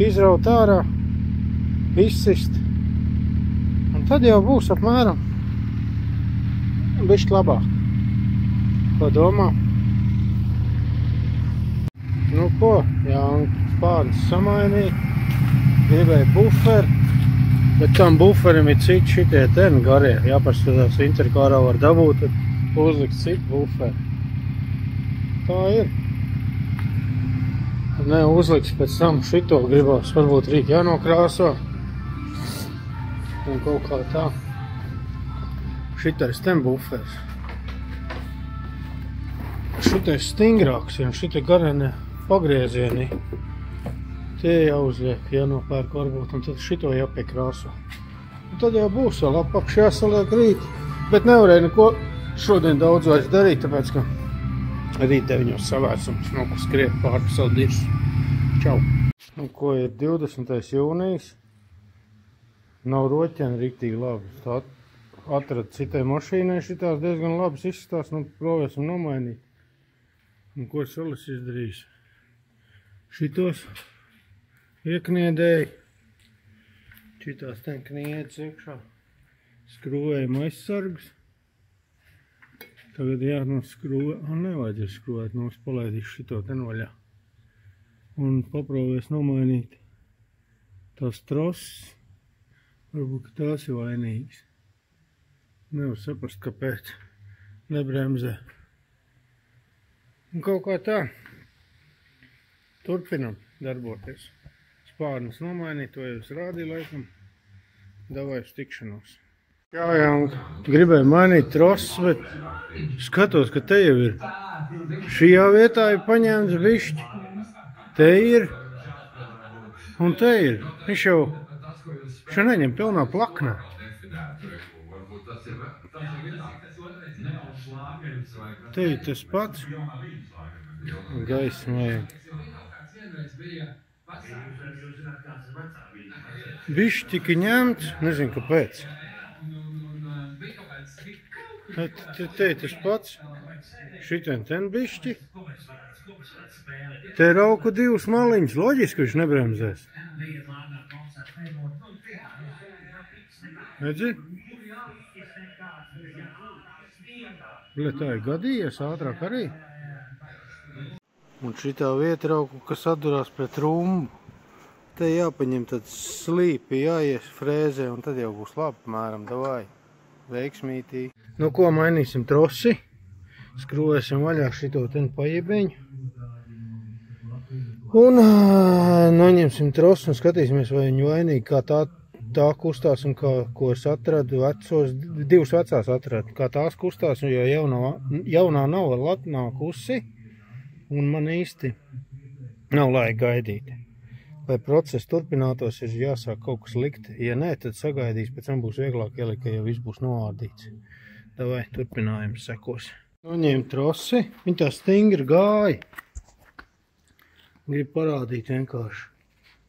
izraut ārā, izsist. Un tad jau būs apmēram bišķi labāk. Ko domā? Nu ko, jā, spārnis samainīja, gribēja buferi, bet tam buferim ir citi šitie ten garie. Jāpaskatās, interkārā var dabūt, tad uzlikt citu buferi. Tā ir. Ne, uzliks pēc tam šito gribās, varbūt rīt jānokrāso. Un kaut kā tā. Šitais ten buferis. Šitais stingrāks, un šitie garenie pagriezieni. Tie jāuzliek, jānopērk varbūt, un tad šito jāpiekrāso. Un tad jau būs vēl apakš jāsaliek rīt. Bet nevarēja neko šodien daudz vairs darīt, tāpēc, ka rīt 9 savērstums, nu, ko skriet pāri savu dirsu. Čau! Nu, ko ir 20. jūnijas? Nav roķeni riktīgi labi. Tā atrada citai mašīnai šitās diezgan labas izskatās, nu, provēsim nomainīt. Un ko es vēl esmu izdarījis? Šitos iekniedēju. Šitās ten kniedz iekšā. Skrūvējam aizsargus. Tagad jānoskrūvē. Nevajadzēs skrūvēt, nu es palaidīšu šito ten vaļā. Un paprāvēs nomainīt tās troses. Varbūt, ka tās ir vainīgas. Nevar saprast, kāpēc nebremzē. Un kaut kā tā. Turpinam darboties. Spārnis nomainīt, to jau es rādīju laikam. Davai uz tikšanos. Jā, gribēju mainīt troses, bet skatos, ka te jau ir. Šajā vietā ir paņēmts bišķi. Te ir. Un te ir. Viņš jau neņem pilnā plaknā. Te ir tas pats. Gaismai. Bišķi tika ņemts, nezinu kāpēc. Te ir tas pats. Šitien ten bišķi. Te rauku divus maliņus. Loģiski viņš nebremzēs. Redzi? Tā ir gadījies ātrāk arī. Un šitā vietrauku, kas atdurās pret rumbu, te jāpaņem tad slīpi, jāies frēzē, un tad jau būs labi, mēram, davai, veiksmītī. Nu ko, mainīsim trosi, skrūvēsim vaļā šito ten pajebeņu. Un noņemsim trosi un skatīsimies, vai viņu vainīgi, kā tā tā kustās un ko es atradu divas vecās atradu, kā tās kustās, jo jaunā nav vēl atnākusi, un man īsti nav laika gaidīt. Lai process turpinātos, ir jāsāk kaut kas likt. Ja nē, tad sagaidīs, pēc tam būs vieglāk ielikt, ka jau viss būs noārdīts. Davai, turpinājums sekos. Noņēmu trosi, viņi tā stingri gāja. Gribu parādīt vienkārši.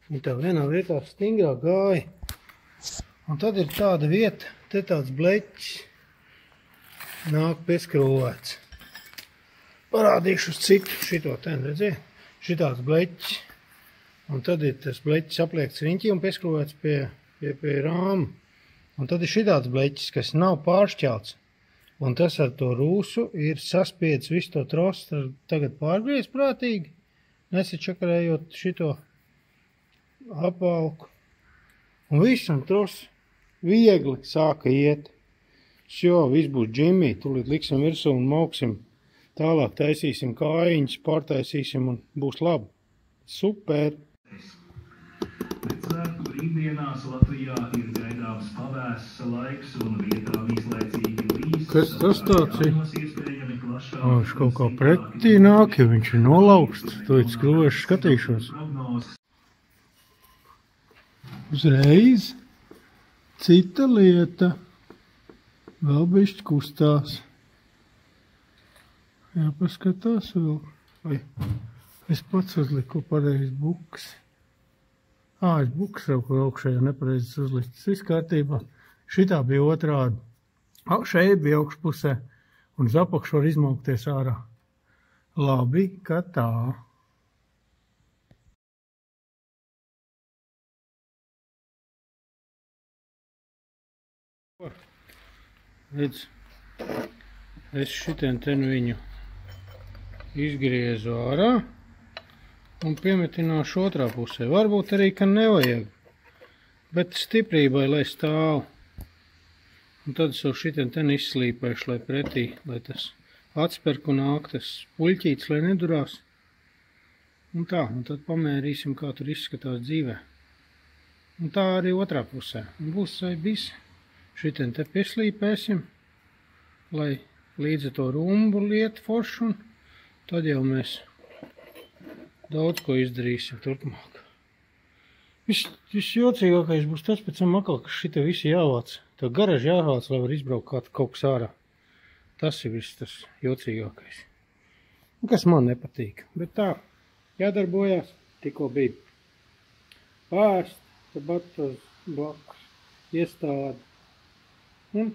Viņi tā vienā vietā stingrā gāja. Un tad ir tāda vieta, te tāds bleķis nāk pieskrūvēts. Parādīšu uz citu šito ten, redziet? Šitāds bleķis. Un tad ir tas bleķis apliekts riņķī un pieskrūvēts pie rāma. Un tad ir šitāds bleķis, kas nav pāršķelts. Un tas ar to rūsu ir saspiedis visu to trostu, tagad pārgriez prātīgi, nesačakarējot šito apvalku. Un visam trosts viegli sāka iet. Viss būs džimī, tūlīt liksim virsū un mauksim. Tālāk taisīsim kājiņas, pārtaisīsim un būs labi. Super! Svētku brīvdienās Latvijā ir gaidāms pavēss laiks un vietā īslaicīgi līs. Kas tas tāds ir? Viņš kaut kā pretī nāk, ja viņš ir nolauksts. To ir skrūveši skatīšos. Uzreiz cita lieta. Vēl bišķi kustās. Jāpaskatās vēl. Vai es pats uzliku pareizi buks. Es buks jau kur augšējā nepareizes uzlicis. Viss kārtībā. Šitā bija otrādi. Šeit bija augšpusē. Un uz apakšu var izmaukties ārā. Labi, ka tā. Redz, es šitien ten viņu izgriezu ārā un piemetināšu otrā pusē. Varbūt arī, ka nevajag, bet stiprībai, lai stāv. Un tad es jau šitien ten izslīpēšu, lai pretī, lai tas atsperku nāk, tas puļķīts, lai nedurās. Un tā, un tad pamērīsim, kā tur izskatās dzīvē. Un tā arī otrā pusē. Un būs viss. Šitien te pieslīpēsim, lai līdz to rumbu liet foršu, un tad jau mēs daudz ko izdarīsim turpmāk. Viss jocīgākais būs tas pēc tam atkal, ka šita visi jāvāc. Tā garaža jāvāc, lai var izbraukt kaut kas ārā. Tas ir viss tas jocīgākais. Kas man nepatīk. Bet tā, jādarbojās, tikko bija pārst, tabat uz blakus iestādi. Un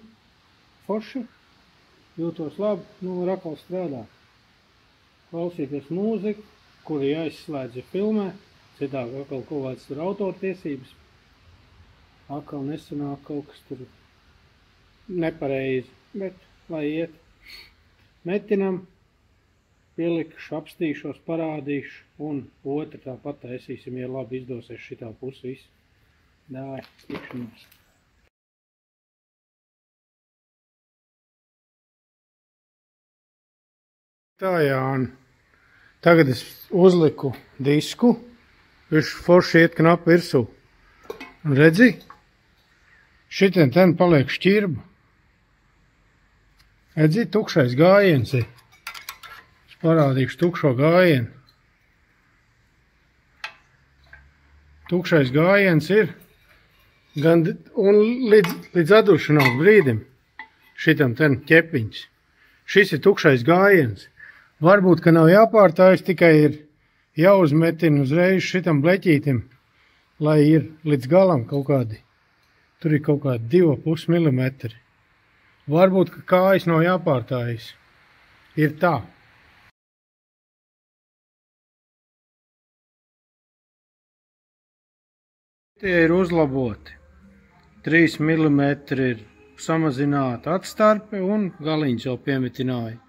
forši, jūtos labi, var atkal strādāt. Klausīties mūziku, kuri jāizslēdz ir filmē, citādi atkal kaut kāds tur autortiesības. Atkal nesanāk kaut kas tur nepareizi, bet lai iet. Metinam, pielikšu, apstīšos, parādīšu un otru tāpat taisīsim, ja labi izdosies šitā pusi visu. Dāj, tikšanos. Tā, Jāni. Tagad es uzliku disku, viņš forši iet knapi virsū. Un redzi, šitien ten paliek šķirba. Redzi, tukšais gājiens ir. Es parādīšu tukšo gājienu. Tukšais gājiens ir. Un līdz atdušanās brīdim šitam ten ķepiņš. Šis ir tukšais gājiens. Varbūt, ka nav jāpārtājas, tikai ir jāuzmetina uzreiz šitam bleķītim, lai ir līdz galam kaut kādi. Tur ir kaut kādi 2,5 mm. Varbūt, ka kājas nav jāpārtājas. Ir tā. Tie ir uzlaboti. 3 mm ir samazināta atstarpe un galiņš jau piemitināja.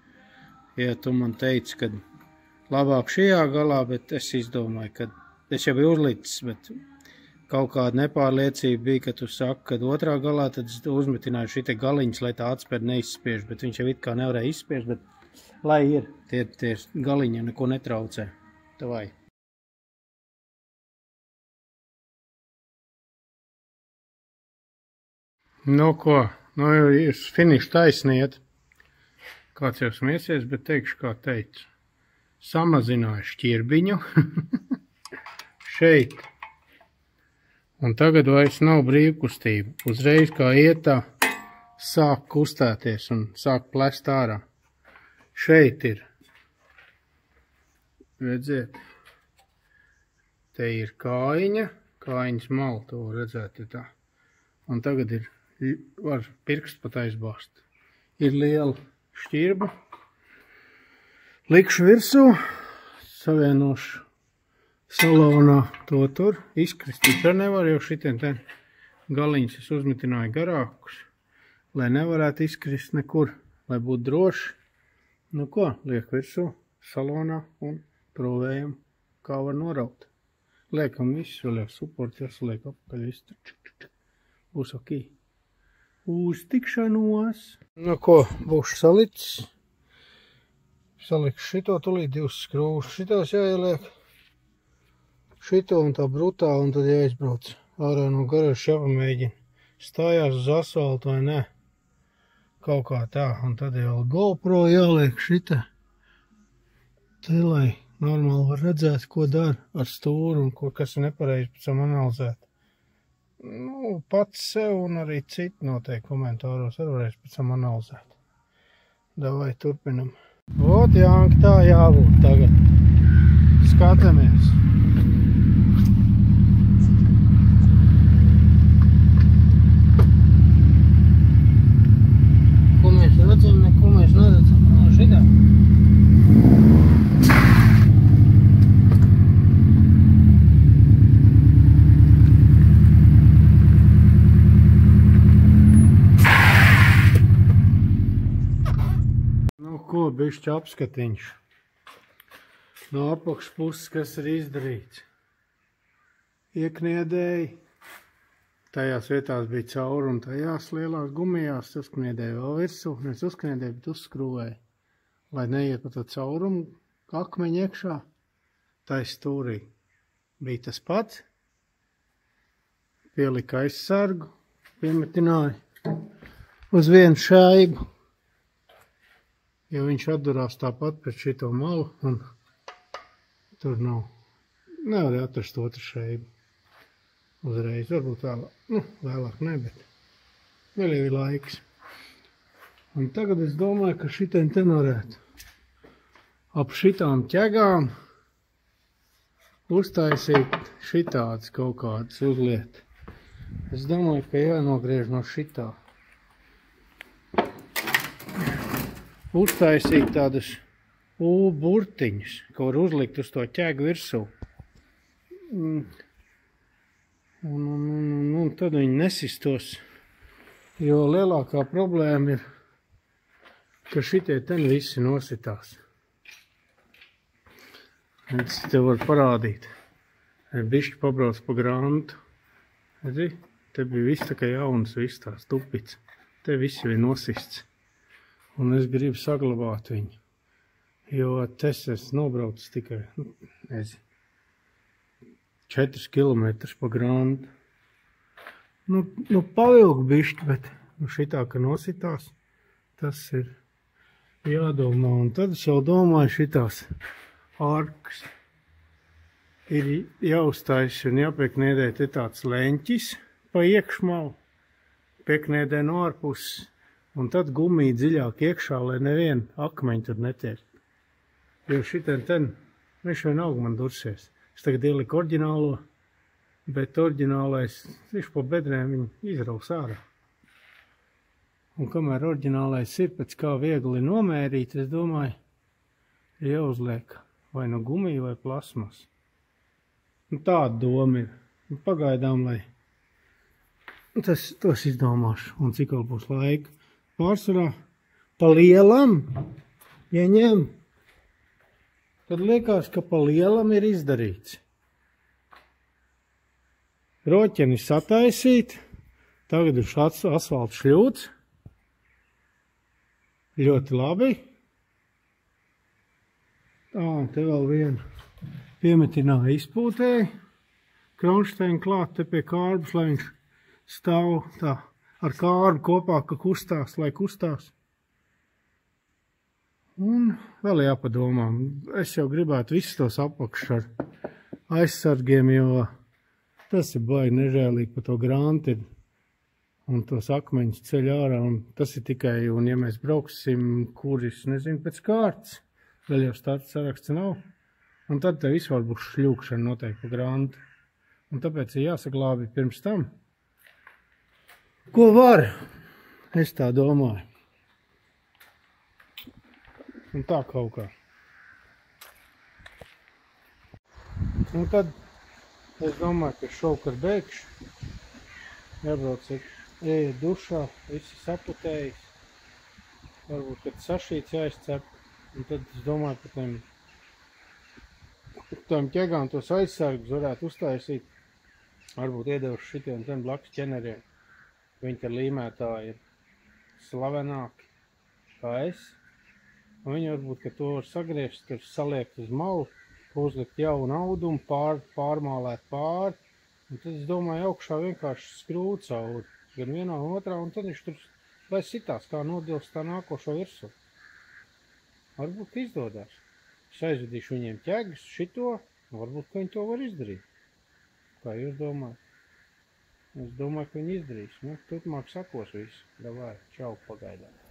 Ja tu man teici, ka labāk šajā galā, bet es izdomāju, ka es jau biju uzlicis, bet kaut kāda nepārliecība bija, ka tu saki, ka otrā galā tad uzmetināju šite galiņus, lai tā atspēr neizspiež, bet viņš jau it kā nevarēja izspiež, bet lai ir, tie galiņi neko netraucē. Tavai. Nu ko, nu ir finiša taisniet. Kāds jau smiesies, bet teikšu, kā teicu. Samazināju šķirbiņu. Šeit. Un tagad vairs nav brīvkustība. Uzreiz kā ietā sāk kustēties un sāk plest ārā. Šeit ir. Redziet. Te ir kājiņa. Kājiņas mala, to redzēt ir tā. Un tagad ir, var pirkstu pat aizbāzt. Ir liela šķirba. Likšu virsū, savienošu salonā to tur. Izkrist taču nevar, jo šitien ten galiņus es uzmitināju garākus, lai nevarētu izkrist nekur, lai būtu droši. Nu ko, liek virsū salonā un provējam, kā var noraut. Liekam visu, vēl jau supports jāsaliek apakaļ, viss tur būs ok. Uz tikšanos. Nu ko, būšu salicis. Salikšu šito, tulīt 2 skrūvus. Šitās jāieliek. Šito un tā brutā, un tad jāizbrauc ārā no garažas jāpamēģina. Stājās uz asfaltu vai ne. Kaut kā tā, un tad jau GoPro jāliek šita. Te, lai normāli var redzēt, ko dara ar stūru un kas ir nepareizi pēc tam analizēt. Nu, pats sev un arī citi noteikti komentāros arī varēs pēc tam analizēt. Davai, turpinam. Ot, Jānka, tā jābūt tagad. Skatāmies. Ko mēs redzam, neko mēs neredzam. No šitā. Ko, bišķi apskatiņš. No apakšpuses, kas ir izdarīts. Iekniedēji. Tajās vietās bija caurumi, tajās lielās gumijās uzkniedēja vēl virsū. Nes uzkniedēja, bet uzskrūvēja. Lai neiet pa to caurumu akmeņu iekšā. Tais stūrī. Bija tas pats. Pielika aizsargu. Piemetināja uz vienu šaibu. Jo viņš atdurās tāpat pret šito malu, un tur nav. Nevar atrast otru šeibu. Uzreiz, varbūt vēlāk. Nu, vēlāk ne, bet vēl jau ir laiks. Un tagad es domāju, ka šitien te varētu ap šitām ķegām uztaisīt šitādas kaut kādas uzliet. Es domāju, ka jānogriež no šitā. Uztaisīt tādas burtiņas, ko var uzlikt uz to ķēgu virsū. Un tad viņi nesistos, jo lielākā problēma ir, ka šitie ten visi nositās. Es te varu parādīt. Bišķi pabrauc pa grantu. Redzi, te bija viss tā kā jaunas, viss tās tupics. Te visi bija nosists. Un es gribu saglabāt viņu, jo tas es nobraucu tikai, nezinu, 4 kilometrus pa grandu. Nu pavilk bišķi, bet šitā, ka nositās, tas ir jādomā. Un tad es jau domāju, šitās arkas ir jāuztaisa un jāpiekniedē te tāds leņķis pa iekšmalu, piekniedē no ārpuses. Un tad gumija dziļāk iekšā, lai nevienu akmeņu tur netiek. Jo šitien ten, viņš vienalga man dursies. Es tagad ieliku oriģinālo, bet oriģinālais, viņš pa bedrēm viņu izraus ārā. Un kamēr oriģinālais ir pēc kā viegli nomērīt, es domāju, ir jāuzliek vai no gumija vai plasmas. Nu, tāda doma ir. Nu, pagaidām, lai tos izdomāšu un cik vēl būs laika. Pārsvarā pa lielam, ja ņem, tad liekas, ka pa lielam ir izdarīts. Roķeni sataisīt, tagad ir asfalts šļūts, ļoti labi. Tā, te vēl vienu piemetināja izpūtēji, kronšteini klāt te pie kārbas, lai viņš stāv tā ar kārbu kopā, ka kustās, lai kustās. Un vēl jāpadomā. Es jau gribētu visus tos apakšus ar aizsargiem, jo tas ir baigi nežēlīgi pa to granti un tos akmeņus ceļ ārā. Un tas ir tikai, un ja mēs brauksim, kuris, nezinu, pēc kārtas, vēl jau starta saraksts nav. Un tad tev vispār būs šļūkšana noteikti pa granti. Un tāpēc ir jāsaglābi pirms tam. Ko var? Es tā domāju. Un tā kaut kā. Un tad es domāju, ka šovakar beigšu. Jābrauciet, ejiet dušā, visi saputējis. Varbūt, kad sašīts jāizcep. Un tad es domāju, ka tām ķegām tos aizsargus varētu uztaisīt. Varbūt iedevuši šitiem ten blakus ķeneriem. Viņi ar līmētāji ir slavenāki kā es. Un viņi varbūt, ka to var sagriezt, tur saliekt uz malu, uzlikt jaunu audumu, pārmālēt pāri. Un tad es domāju, augšā vienkārši skrūt cauri. Gan vienā un otrā, un tad viņš tur, lai sitās, kā nodils tā nākošo virsmu. Varbūt, ka izdodās. Es aizvedīšu viņiem ķegas šito, un varbūt, ka viņi to var izdarīt. Kā jūs domājat? Es domāju, ka viņi izdarīs. Nu, turpmāk sakos visu. Davai, čau, pagaidām.